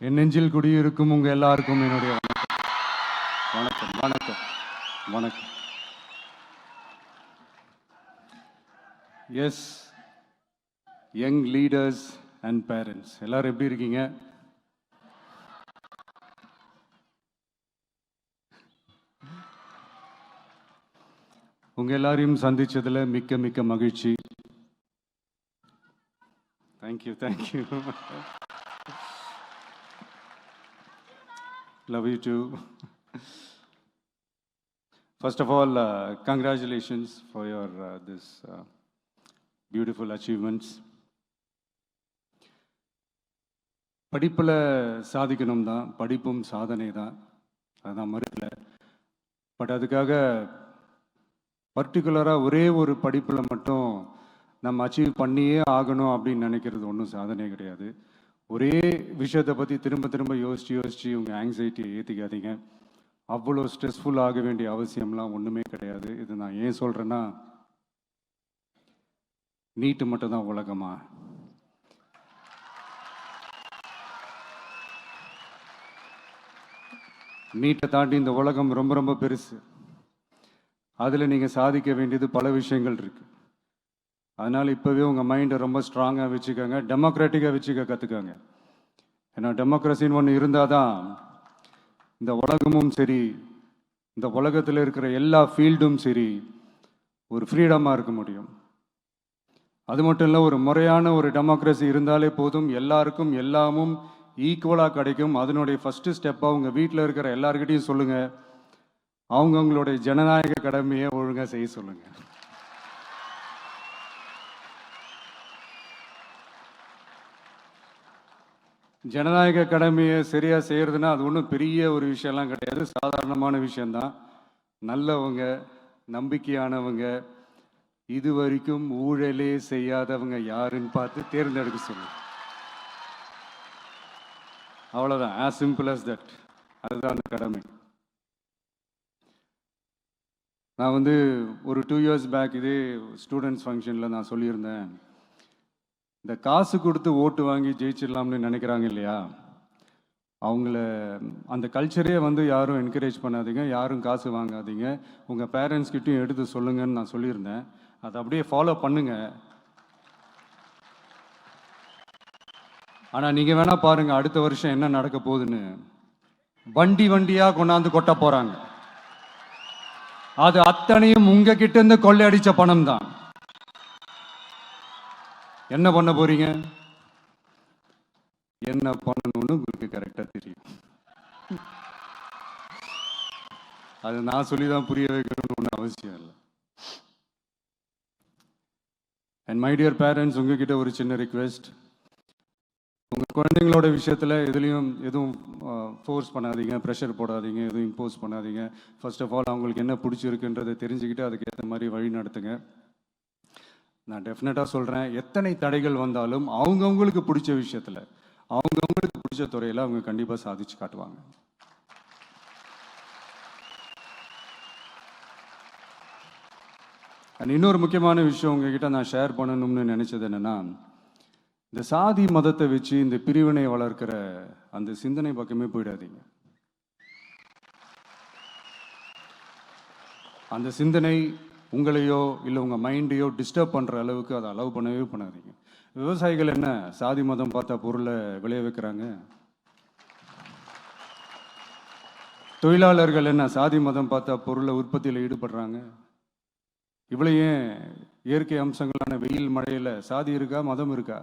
என் நெஞ்சில் குடியிருக்கும் உங்க எல்லாருக்கும் என்னுடைய வணக்கம் வணக்கம் வணக்கம். Yes, young leaders and parents எல்லாரும் எப்படி இருக்கீங்க? உங்க எல்லாரையும் சந்திச்சதுல மிக்க மிக்க மகிழ்ச்சி. Thank you thank you. Love you too. First of all, congratulations for your this beautiful achievements. படிப்பில் சாதிக்கணும் தான், படிப்பும் சாதனை தான், அதுதான் மறுக்கல. பட் அதுக்காக பர்டிகுலராக ஒரே ஒரு படிப்பில் மட்டும் நம்ம அச்சீவ் பண்ணியே ஆகணும் அப்படின்னு நினைக்கிறது ஒன்றும் சாதனை கிடையாது. ஒரே விஷயத்தை பற்றி திரும்ப திரும்ப யோசித்து உங்கள் ஆங்ஸைட்டியை ஏற்றிக்காதீங்க. அவ்வளோ ஸ்ட்ரெஸ்ஃபுல் ஆக வேண்டிய அவசியம்லாம் ஒன்றுமே கிடையாது. இது நான் ஏன் சொல்கிறேன்னா, நீட்டு மட்டும் தான் உலகமா? நீட்டை தாண்டி இந்த உலகம் ரொம்ப ரொம்ப பெருசு. அதில் நீங்கள் சாதிக்க வேண்டியது பல விஷயங்கள் இருக்குது. அதனால் இப்போவே உங்கள் மைண்டை ரொம்ப ஸ்ட்ராங்காக வச்சுக்கோங்க, டெமோக்ராட்டிக்காக வச்சுக்க கற்றுக்கோங்க. ஏன்னா டெமோக்ரஸின்னு ஒன்று இருந்தால் தான் இந்த உலகமும் சரி, இந்த உலகத்தில் இருக்கிற எல்லா ஃபீல்டும் சரி, ஒரு ஃப்ரீடமாக இருக்க முடியும். அது மட்டும் இல்லை, ஒரு முறையான ஒரு டெமோக்ரஸி இருந்தாலே போதும், எல்லாருக்கும் எல்லாமும் ஈக்குவலாக கிடைக்கும். அதனுடைய ஃபஸ்ட்டு ஸ்டெப்பாக உங்கள் வீட்டில் இருக்கிற எல்லாருக்கிட்டையும் சொல்லுங்கள், அவங்கவுங்களுடைய ஜனநாயக கடமையை ஒழுங்காக செய்ய சொல்லுங்கள். ஜனநாயக கடமையை சரியாக செய்கிறதுனா அது ஒன்றும் பெரிய ஒரு விஷயம்லாம் கிடையாது, சாதாரணமான விஷயந்தான். நல்லவங்க, நம்பிக்கையானவங்க, இது வரைக்கும் ஊழலே செய்யாதவங்க யாருன்னு பார்த்து தேர்ந்தெடுக்க சொல்லுங்க. அவ்வளோதான், ஆஸ் சிம்பிள் அஸ் தட். அதுதான் அந்த கடமை. நான் ஒரு 2 years பேக் இதே ஸ்டூடெண்ட்ஸ் ஃபங்க்ஷனில் நான் சொல்லியிருந்தேன், இந்த காசு கொடுத்து ஓட்டு வாங்கி ஜெயிச்சிடலாம்னு நினைக்கிறாங்க இல்லையா, அவங்கள அந்த கல்ச்சரே யாரும் என்கரேஜ் பண்ணாதீங்க, யாரும் காசு வாங்காதீங்க, உங்கள் பேரண்ட்ஸ்கிட்டையும் எடுத்து சொல்லுங்கன்னு நான் சொல்லியிருந்தேன். அதை அப்படியே ஃபாலோ பண்ணுங்க. ஆனால் நீங்கள் வேணால் பாருங்கள், அடுத்த வருஷம் என்ன நடக்க போகுதுன்னு. வண்டி வண்டியாக கொண்டாந்து கொட்ட போகிறாங்க. அது அத்தனையும் உங்ககிட்ட இருந்து கொள்ளையடிச்ச பணம் தான். என்ன பண்ண போறீங்க? என்ன பண்ணணும்னு உங்களுக்கு கரெக்டா தெரியும். அது நான் சொல்லிதான் புரிய வைக்கணும்னு ஒன்றும் அவசியம் இல்லை. அண்ட் மை டியர் பேரண்ட்ஸ், உங்ககிட்ட ஒரு சின்ன ரிக்வெஸ்ட். உங்கள் குழந்தைங்களோட விஷயத்தில் எதுவும் ஃபோர்ஸ் பண்ணாதீங்க, ப்ரெஷர் போடாதீங்க, எதுவும் இம்போஸ் பண்ணாதீங்க. ஃபர்ஸ்ட் ஆஃப் ஆல் அவங்களுக்கு என்ன பிடிச்சிருக்குன்றதை தெரிஞ்சுக்கிட்டு அதுக்கேற்ற மாதிரி வழி நடத்துங்க. நான் டெஃபினட்டாக சொல்கிறேன், எத்தனை தடைகள் வந்தாலும் அவங்கவுங்களுக்கு பிடிச்ச விஷயத்தில், அவங்கவுங்களுக்கு பிடிச்ச துறையில் அவங்க கண்டிப்பாக சாதிச்சு காட்டுவாங்க. அண்ட் இன்னொரு முக்கியமான விஷயம் உங்ககிட்ட நான் ஷேர் பண்ணணும்னு நினச்சது என்னென்னா, இந்த சாதி மதத்தை வச்சு இந்த பிரிவினை வளர்க்கிற அந்த சிந்தனை பக்கமே போயிடாதீங்க. அந்த சிந்தனை உங்களையோ இல்லை உங்கள் மைண்டையோ டிஸ்டர்ப் பண்ணுற அளவுக்கு அதை அலோவ் பண்ணவே பண்ணாதீங்க. விவசாயிகள் என்ன சாதி மதம் பார்த்தா பொருளை விளைய வைக்கிறாங்க? தொழிலாளர்கள் என்ன சாதி மதம் பார்த்தா பொருளை உற்பத்தியில் ஈடுபடுறாங்க? இவ்வளோ ஏன் இயற்கை அம்சங்களான வெயில் மழையில் சாதி இருக்கா, மதம் இருக்கா?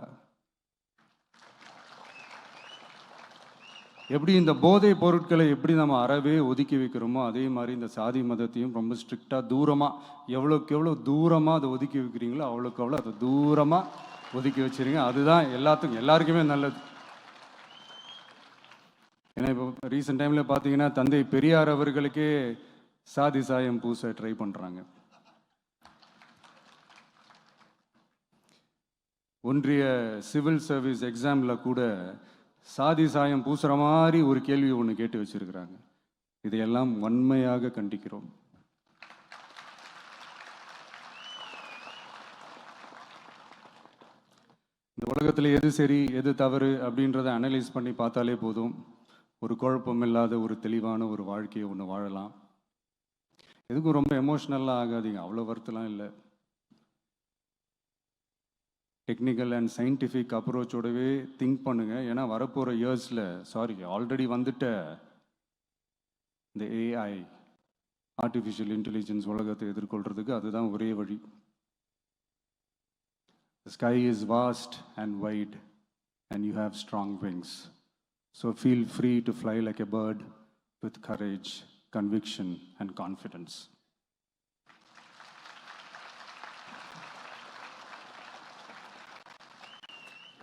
எப்படி இந்த போதை பொருட்களை எப்படி நம்ம அறவே ஒதுக்கி வைக்கிறோமோ, அதே மாதிரி இந்த சாதி மதத்தையும் ரொம்ப ஸ்ட்ரிக்டாக தூரமாக, எவ்வளோக்கு எவ்வளோ தூரமாக அதை ஒதுக்கி வைக்கிறீங்களோ அவ்வளோக்கு அவ்வளோ அதை தூரமாக ஒதுக்கி வச்சிருங்க. அதுதான் எல்லாருக்குமே நல்லது. ஏன்னா இப்போ ரீசெண்ட் டைமில் பார்த்தீங்கன்னா, தந்தை பெரியார் அவர்களுக்கே சாதி சாயம் பூச ட்ரை பண்ணுறாங்க. ஒன்றிய சிவில் சர்வீஸ் எக்ஸாமில் கூட சாதி சாயம் பூசுகிற மாதிரி ஒரு கேள்வி ஒன்று கேட்டு வச்சிருக்கிறாங்க. இதையெல்லாம் வன்மையாக கண்டிக்கிறோம். இந்த இந்த உலகத்தில் எது சரி எது தவறு அப்படின்றத அனலைஸ் பண்ணி பார்த்தாலே போதும். ஒரு குழப்பம் இல்லாத ஒரு தெளிவான ஒரு வாழ்க்கையை ஒன்று வாழலாம். எதுக்கும் ரொம்ப எமோஷ்னலாக ஆகாதீங்க, அவ்வளோ வருத்தலாம் இல்லை. டெக்னிக்கல் அண்ட் சயின்டிஃபிக் அப்ரோச்சோடவே திங்க் பண்ணுங்கள். ஏன்னா வரப்போகிற இயர்ஸில் ஆல்ரெடி வந்துட்ட இந்த ஏஐ ஆர்டிஃபிஷியல் இன்டெலிஜென்ஸ் உலகத்தை எதிர்கொள்கிறதுக்கு அதுதான் ஒரே வழி. The sky is vast and wide, and you have strong wings. So feel free to fly like a bird with courage, conviction, and confidence.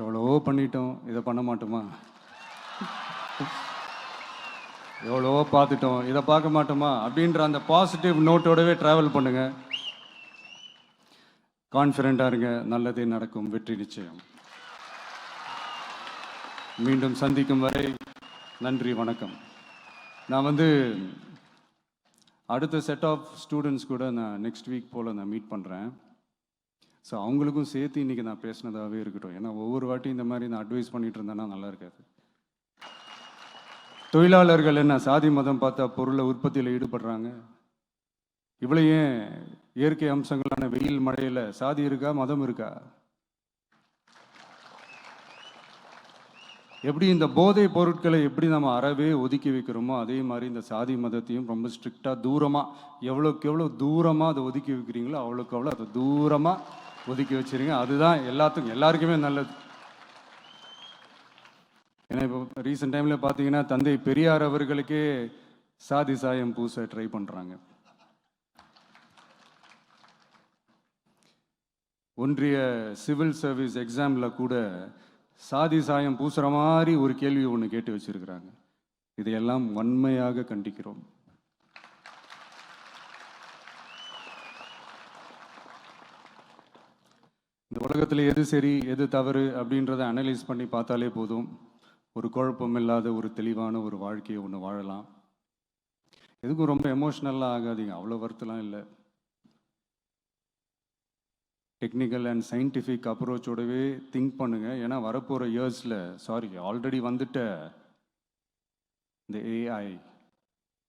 எவ்வளவோ பண்ணிட்டோம், இதை பண்ண மாட்டோமா? எவ்வளவோ பார்த்துட்டோம், இதை பார்க்க மாட்டோமா அப்படின்ற அந்த பாசிட்டிவ் நோட்டோடவே ட்ராவல் பண்ணுங்க. கான்ஃபிடென்ட்டாக இருங்க, நல்லதே நடக்கும், வெற்றி நிச்சயம். மீண்டும் சந்திக்கும் வரை நன்றி, வணக்கம். நான் அடுத்த செட் ஆஃப் ஸ்டூடெண்ட்ஸ் கூட நான் நெக்ஸ்ட் வீக் போல் நான் மீட் பண்ணுறேன். ஸோ அவங்களுக்கும் சேர்த்து இன்றைக்கி நான் பேசினதாகவே இருக்கட்டும். ஏன்னா ஒவ்வொரு வாட்டியும் இந்த மாதிரி நான் அட்வைஸ் பண்ணிகிட்டு இருந்தேன்னா நல்லா இருக்காது. தொழிலாளர்கள் என்ன சாதி மதம் பார்த்தா பொருளை உற்பத்தியில் ஈடுபடுறாங்க? இவ்வளோ ஏன் இயற்கை அம்சங்களான வெயில் மழையில் சாதி இருக்கா, மதம் இருக்கா? எப்படி இந்த போதை பொருட்களை எப்படி நம்ம அறவே ஒதுக்கி வைக்கிறோமோ அதே மாதிரி இந்த சாதி மதத்தையும் ரொம்ப ஸ்ட்ரிக்டாக தூரமாக, எவ்வளோக்கு எவ்வளோ தூரமாக அதை ஒதுக்கி வைக்கிறீங்களோ அவ்வளோக்கு அவ்வளோ அதை தூரமாக ஒதுக்கி வச்சிருங்க. அதுதான் எல்லாருக்குமே நல்லது. ஏன்னா இப்போ ரீசெண்ட் டைமில் பார்த்தீங்கன்னா தந்தை பெரியார் அவர்களுக்கே சாதி சாயம் பூச ட்ரை பண்ணுறாங்க. ஒன்றிய சிவில் சர்வீஸ் எக்ஸாமில் கூட சாதி சாயம் பூசுகிற மாதிரி ஒரு கேள்வி ஒன்று கேட்டு வச்சிருக்கிறாங்க. இதையெல்லாம் வன்மையாக கண்டிக்கிறோம். இந்த உலகத்தில் எது சரி எது தவறு அப்படின்றத அனலைஸ் பண்ணி பார்த்தாலே போதும். ஒரு குழப்பம் இல்லாத ஒரு தெளிவான ஒரு வாழ்க்கையை ஒன்று வாழலாம். எதுக்கும் ரொம்ப எமோஷ்னலாக ஆகாதீங்க, அவ்வளோ வருத்தலாம் இல்லை. டெக்னிக்கல் அண்ட் சயின்டிஃபிக் அப்ரோச்சோடவே திங்க் பண்ணுங்கள். ஏன்னா வரப்போகிற இயர்ஸில் ஆல்ரெடி வந்துட்ட இந்த ஏஐ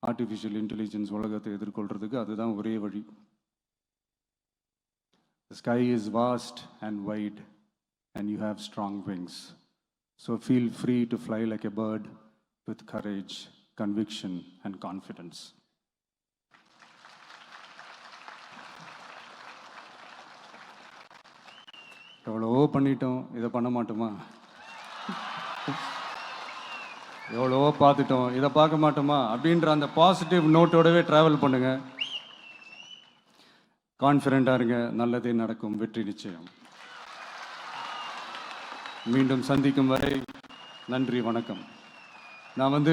ஆர்டிஃபிஷியல் இன்டெலிஜென்ஸ் உலகத்தை எதிர்கொள்கிறதுக்கு அதுதான் ஒரே வழி. The sky is vast and wide, and you have strong wings. So feel free to fly like a bird with courage, conviction, and confidence. எவ்வளவோ பண்ணிட்டோம், இதை பண்ண மாட்டோமா? எவ்வளவோ பார்த்துட்டோம், இதை பார்க்க மாட்டோமா அப்படின்ற அந்த பாசிட்டிவ் நோட்டோடவே ட்ராவல் பண்ணுங்க. கான்ஃபிடென்ட்டாக இருங்க, நல்லதே நடக்கும், வெற்றி நிச்சயம். மீண்டும் சந்திக்கும் வரை நன்றி, வணக்கம். நான்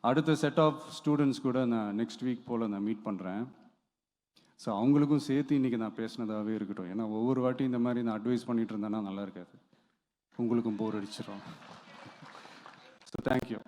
அடுத்த செட் ஆஃப் ஸ்டூடெண்ட்ஸ் கூட நான் நெக்ஸ்ட் வீக் போல் நான் மீட் பண்ணுறேன். ஸோ அவங்களுக்கும் சேர்த்து இன்றைக்கி நான் பேசினதாகவே இருக்கட்டும். ஏன்னா ஒவ்வொரு வாட்டியும் இந்த மாதிரி நான் அட்வைஸ் பண்ணிகிட்டு இருந்தேன்னா நல்லா இருக்காது, உங்களுக்கும் போர் அடிச்சிடும். So thank you.